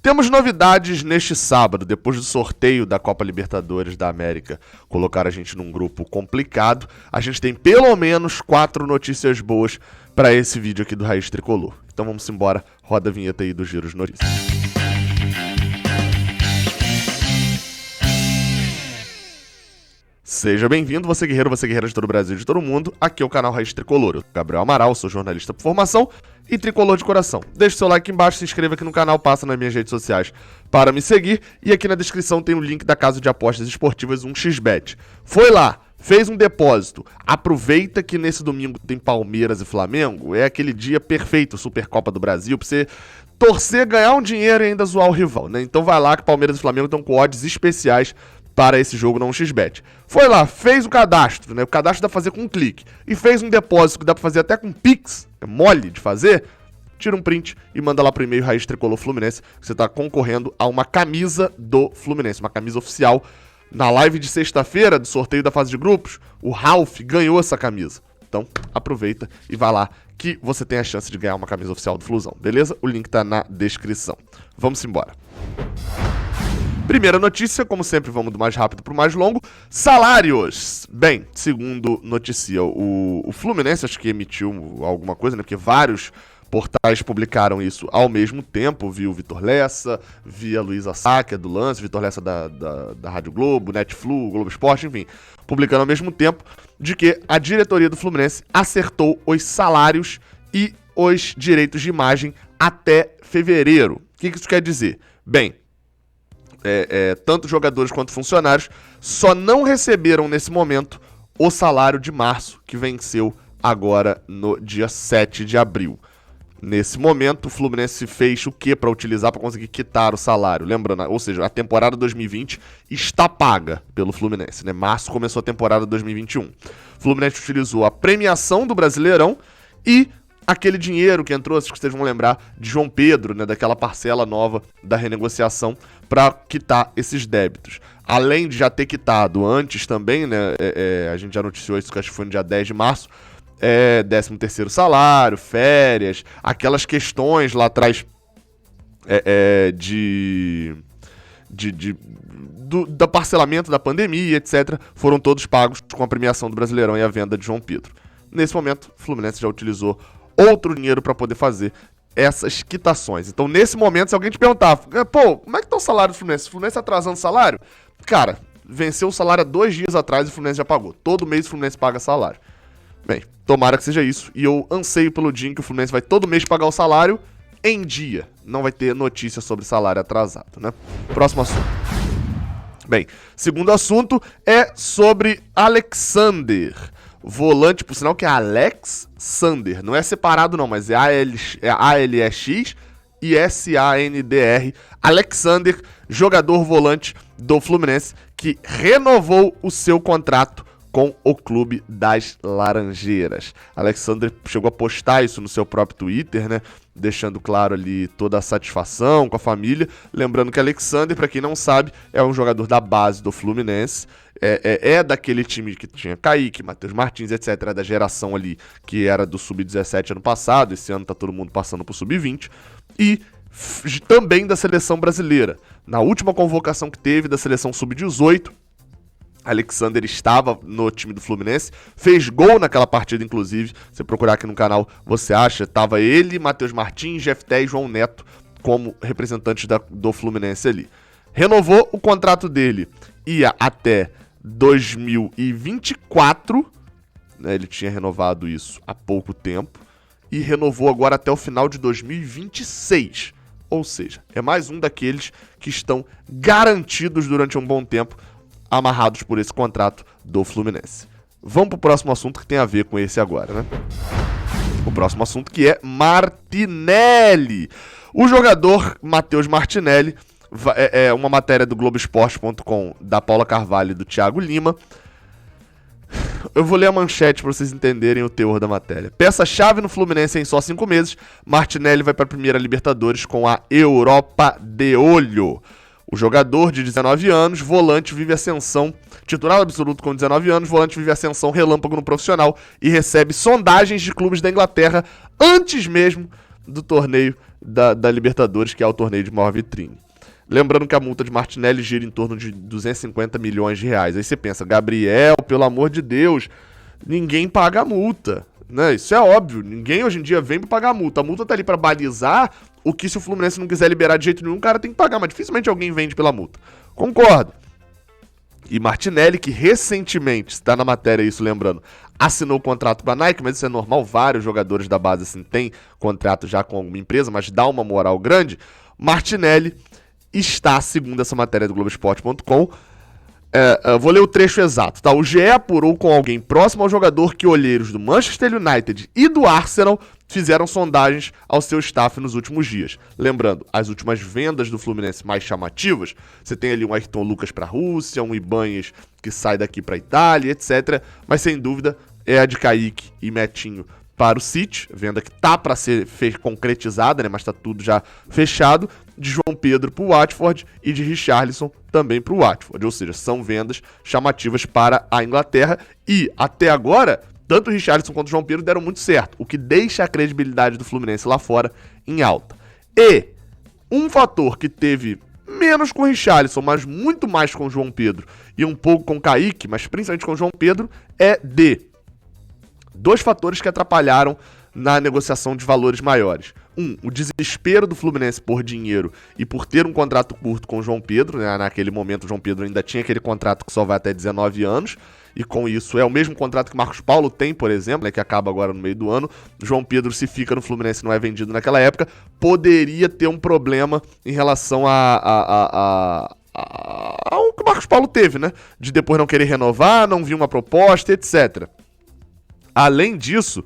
Temos novidades neste sábado, depois do sorteio da Copa Libertadores da América colocar a gente num grupo complicado. A gente tem pelo menos 4 notícias boas para esse vídeo aqui do Raiz Tricolor. Então vamos embora, roda a vinheta aí do Giro de Notícias. Seja bem-vindo, você guerreira de todo o Brasil e de todo mundo. Aqui é o canal Raiz Tricolor. Eu sou Gabriel Amaral, sou jornalista por formação e tricolor de coração. Deixe seu like aqui embaixo, se inscreva aqui no canal, passa nas minhas redes sociais para me seguir. E aqui na descrição tem o link da casa de apostas esportivas 1xBet. Foi lá, fez um depósito. Aproveita que nesse domingo tem Palmeiras e Flamengo. É aquele dia perfeito, Supercopa do Brasil, pra você torcer, ganhar um dinheiro e ainda zoar o rival, né? Então vai lá que Palmeiras e Flamengo estão com odds especiais para esse jogo na 1xBet. Foi lá, fez o cadastro, né? O cadastro dá pra fazer com um clique. E fez um depósito que dá pra fazer até com Pix, é mole de fazer. Tira um print e manda lá pro e-mail Raiz Tricolor Fluminense, que você tá concorrendo a uma camisa do Fluminense, uma camisa oficial. Na live de sexta-feira, do sorteio da fase de grupos, o Ralf ganhou essa camisa. Então, aproveita e vai lá que você tem a chance de ganhar uma camisa oficial do Flusão, beleza? O link tá na descrição. Vamos embora. Primeira notícia, como sempre, vamos do mais rápido para o mais longo. Salários. Bem, segundo notícia, o Fluminense acho que emitiu alguma coisa, né? Porque vários portais publicaram isso ao mesmo tempo. Vi o Vitor Lessa, vi a Luísa Sá, do Lance, Vitor Lessa da Rádio Globo, Netflu, Globo Esporte, enfim. Publicando ao mesmo tempo de que a diretoria do Fluminense acertou os salários e os direitos de imagem até fevereiro. O que isso quer dizer? Bem, tanto jogadores quanto funcionários só não receberam nesse momento o salário de março, que venceu agora no dia 7 de abril. Nesse momento, o Fluminense fez o que para utilizar para conseguir quitar o salário? Lembrando, ou seja, a temporada 2020 está paga pelo Fluminense, né? Março começou a temporada 2021. O Fluminense utilizou a premiação do Brasileirão e aquele dinheiro que entrou, acho que vocês vão lembrar, de João Pedro, né, daquela parcela nova da renegociação para quitar esses débitos. Além de já ter quitado antes também, né, a gente já noticiou isso, que acho que foi no dia 10 de março, 13º salário, férias, aquelas questões lá atrás da parcelamento da pandemia, etc., foram todos pagos com a premiação do Brasileirão e a venda de João Pedro. Nesse momento, o Fluminense já utilizou outro dinheiro para poder fazer essas quitações. Então, nesse momento, se alguém te perguntar, pô, como é que tá o salário do Fluminense? O Fluminense atrasando o salário? Cara, venceu o salário há 2 dias atrás e o Fluminense já pagou. Todo mês o Fluminense paga salário. Bem, tomara que seja isso. E eu anseio pelo dia em que o Fluminense vai todo mês pagar o salário em dia. Não vai ter notícia sobre salário atrasado, né? Próximo assunto. Bem, segundo assunto é sobre Alexander. Volante, por sinal que é Alex Sander. Não é separado não, mas é ALEX e SANDR. Alexander, jogador volante do Fluminense, que renovou o seu contrato com o Clube das Laranjeiras. Alexander chegou a postar isso no seu próprio Twitter, né? Deixando claro ali toda a satisfação com a família. Lembrando que Alexander, para quem não sabe, é um jogador da base do Fluminense. É daquele time que tinha Kaique, Matheus Martins, etc. Da geração ali que era do Sub-17 ano passado. Esse ano tá todo mundo passando pro Sub-20. E também da seleção brasileira. Na última convocação que teve da seleção Sub-18, Alexander estava no time do Fluminense, fez gol naquela partida, inclusive. Se você procurar aqui no canal, você acha. Tava ele, Matheus Martins, Jefté e João Neto como representantes do Fluminense ali. Renovou o contrato dele, ia até 2024, né, ele tinha renovado isso há pouco tempo, e renovou agora até o final de 2026. Ou seja, é mais um daqueles que estão garantidos durante um bom tempo, amarrados por esse contrato do Fluminense. Vamos pro próximo assunto que tem a ver com esse agora, né? O próximo assunto que é Martinelli. O jogador Matheus Martinelli, é uma matéria do Globoesporte.com da Paula Carvalho e do Thiago Lima. Eu vou ler a manchete para vocês entenderem o teor da matéria. Peça-chave no Fluminense em só 5 meses. Martinelli vai para a primeira Libertadores com a Europa de olho. O jogador de 19 anos, volante, vive ascensão, titular absoluto com 19 anos, volante vive ascensão relâmpago no profissional e recebe sondagens de clubes da Inglaterra antes mesmo do torneio da Libertadores, que é o torneio de maior vitrine. Lembrando que a multa de Martinelli gira em torno de 250 milhões de reais. Aí você pensa, Gabriel, pelo amor de Deus, ninguém paga a multa, né? Isso é óbvio, ninguém hoje em dia vem pra pagar a multa. A multa tá ali pra balizar o que, se o Fluminense não quiser liberar de jeito nenhum, o cara tem que pagar, mas dificilmente alguém vende pela multa. Concordo. E Martinelli, que recentemente, está na matéria isso, lembrando, assinou o contrato com a Nike, mas isso é normal, vários jogadores da base assim têm contrato já com alguma empresa, mas dá uma moral grande. Martinelli está, segundo essa matéria do Globoesporte.com, vou ler o trecho exato, tá? O GE apurou com alguém próximo ao jogador que olheiros do Manchester United e do Arsenal fizeram sondagens ao seu staff nos últimos dias. Lembrando, as últimas vendas do Fluminense mais chamativas, você tem ali um Ayrton Lucas para a Rússia, um Ibanez que sai daqui para a Itália, etc. Mas sem dúvida é a de Kaique e Metinho para o City, venda que tá para ser concretizada, né? Mas tá tudo já fechado. De João Pedro para o Watford e de Richarlison também para o Watford. Ou seja, são vendas chamativas para a Inglaterra e até agora tanto o Richarlison quanto o João Pedro deram muito certo, o que deixa a credibilidade do Fluminense lá fora em alta. E um fator que teve menos com o Richarlison, mas muito mais com o João Pedro e um pouco com o Kaique, mas principalmente com o João Pedro, é dois fatores que atrapalharam na negociação de valores maiores. O desespero do Fluminense por dinheiro e por ter um contrato curto com o João Pedro, né? Naquele momento o João Pedro ainda tinha aquele contrato que só vai até 19 anos, e com isso é o mesmo contrato que o Marcos Paulo tem, por exemplo, né? Que acaba agora no meio do ano. O João Pedro, se fica no Fluminense e não é vendido naquela época, poderia ter um problema em relação ao que o Marcos Paulo teve, né? De depois não querer renovar, não vir uma proposta, etc. Além disso,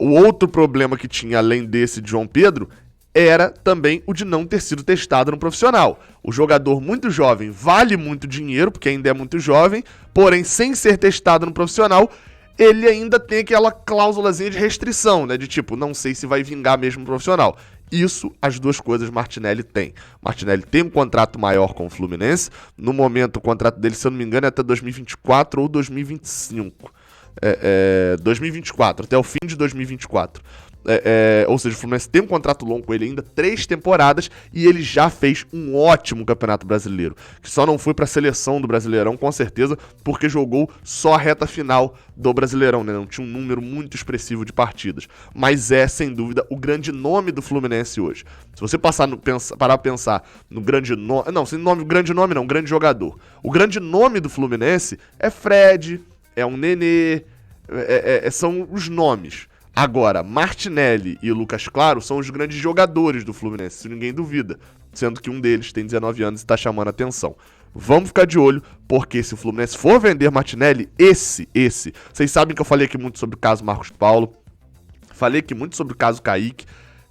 o outro problema que tinha, além desse de João Pedro, era também o de não ter sido testado no profissional. O jogador muito jovem vale muito dinheiro, porque ainda é muito jovem, porém, sem ser testado no profissional, ele ainda tem aquela cláusulazinha de restrição, né? De tipo, não sei se vai vingar mesmo no profissional. Isso, as duas coisas Martinelli tem. Martinelli tem um contrato maior com o Fluminense. No momento, o contrato dele, se eu não me engano, é até 2024 ou 2025. 2024, até o fim de 2024. Ou seja, o Fluminense tem um contrato longo com ele ainda, 3 temporadas, e ele já fez um ótimo Campeonato Brasileiro, que só não foi para a seleção do Brasileirão, com certeza, porque jogou só a reta final do Brasileirão, né? Não tinha um número muito expressivo de partidas, mas é, sem dúvida, o grande nome do Fluminense hoje. Se você parar a pensar no grande nome, não, grande jogador. O grande nome do Fluminense é Fred, é um Nenê, são os nomes. Agora, Martinelli e Lucas Claro são os grandes jogadores do Fluminense, se ninguém duvida. Sendo que um deles tem 19 anos e está chamando a atenção. Vamos ficar de olho, porque se o Fluminense for vender Martinelli, vocês sabem que eu falei aqui muito sobre o caso Marcos Paulo, falei aqui muito sobre o caso Kaique,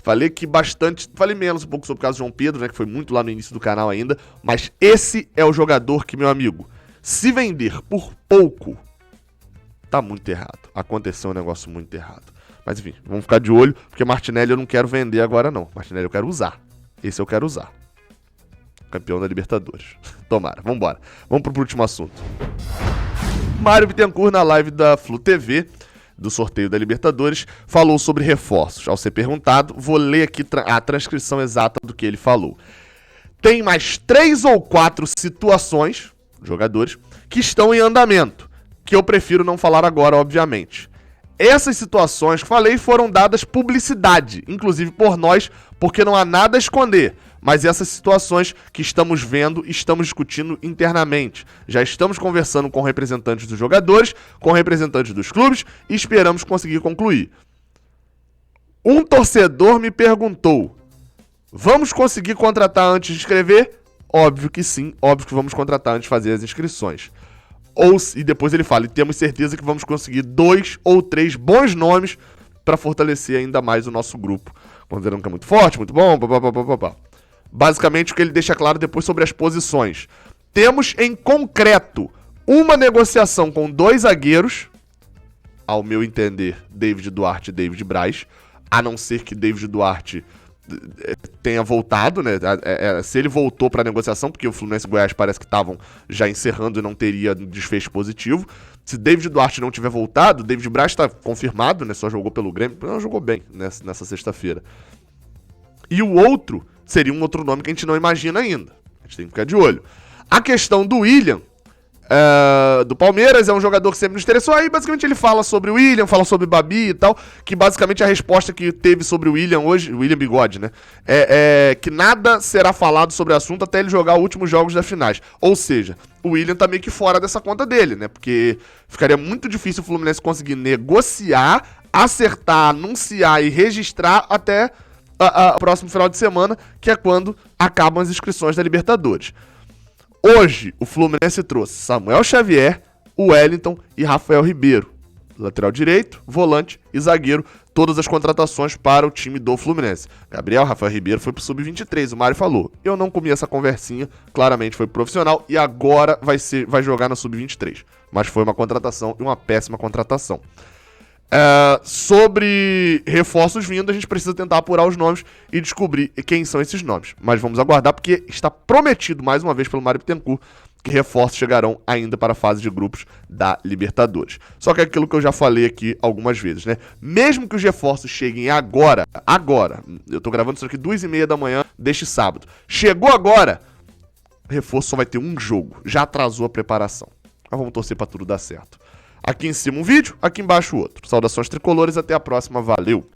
falei menos um pouco sobre o caso João Pedro, né, que foi muito lá no início do canal ainda, mas esse é o jogador que, meu amigo, se vender por pouco, tá muito errado. Aconteceu um negócio muito errado. Mas enfim, vamos ficar de olho, porque Martinelli eu não quero vender agora não. Martinelli eu quero usar. Esse eu quero usar. Campeão da Libertadores. Tomara, vambora. Vamos pro último assunto. Mário Bittencourt, na live da Flu TV, do sorteio da Libertadores, falou sobre reforços. Ao ser perguntado, vou ler aqui a transcrição exata do que ele falou. Tem mais 3 ou 4 situações, jogadores, que estão em andamento, que eu prefiro não falar agora, obviamente. Essas situações que falei foram dadas publicidade, inclusive por nós, porque não há nada a esconder. Mas essas situações que estamos vendo, estamos discutindo internamente. Já estamos conversando com representantes dos jogadores, com representantes dos clubes e esperamos conseguir concluir. Um torcedor me perguntou: vamos conseguir contratar antes de inscrever? Óbvio que sim, óbvio que vamos contratar antes de fazer as inscrições. E depois ele fala, e temos certeza que vamos conseguir 2 ou 3 bons nomes para fortalecer ainda mais o nosso grupo. Considerando que é muito forte, muito bom, papapá. Basicamente o que ele deixa claro depois sobre as posições. Temos em concreto uma negociação com 2 zagueiros, ao meu entender, David Duarte e David Braz, a não ser que David Duarte tenha voltado, né? Se ele voltou para a negociação, porque o Fluminense e Goiás parece que estavam já encerrando e não teria desfecho positivo. Se David Duarte não tiver voltado, David Braz está confirmado, né? Só jogou pelo Grêmio, não jogou bem nessa sexta-feira. E o outro seria um outro nome que a gente não imagina ainda. A gente tem que ficar de olho. A questão do William, do Palmeiras, é um jogador que sempre nos interessou. Aí basicamente ele fala sobre o William, fala sobre Babi e tal, que basicamente a resposta que teve sobre o William hoje, o William Bigode, né, é que nada será falado sobre o assunto até ele jogar os últimos jogos das finais. Ou seja, o William tá meio que fora dessa conta dele, né, porque ficaria muito difícil o Fluminense conseguir negociar, acertar, anunciar e registrar até o próximo final de semana, que é quando acabam as inscrições da Libertadores. Hoje, o Fluminense trouxe Samuel Xavier, Wellington e Rafael Ribeiro. Lateral direito, volante e zagueiro. Todas as contratações para o time do Fluminense. Gabriel, Rafael Ribeiro foi pro Sub-23, o Mário falou. Eu não comi essa conversinha, claramente foi profissional e agora vai jogar no Sub-23. Mas foi uma contratação e uma péssima contratação. Sobre reforços vindo, a gente precisa tentar apurar os nomes e descobrir quem são esses nomes. Mas vamos aguardar porque está prometido mais uma vez pelo Mário Bittencourt que reforços chegarão ainda para a fase de grupos da Libertadores. Só que é aquilo que eu já falei aqui algumas vezes, né? Mesmo que os reforços cheguem agora, eu tô gravando isso aqui 2h30 da manhã deste sábado. Chegou agora, reforço só vai ter um jogo, já atrasou a preparação. Mas vamos torcer para tudo dar certo. Aqui em cima um vídeo, aqui embaixo outro. Saudações tricolores, até a próxima, valeu!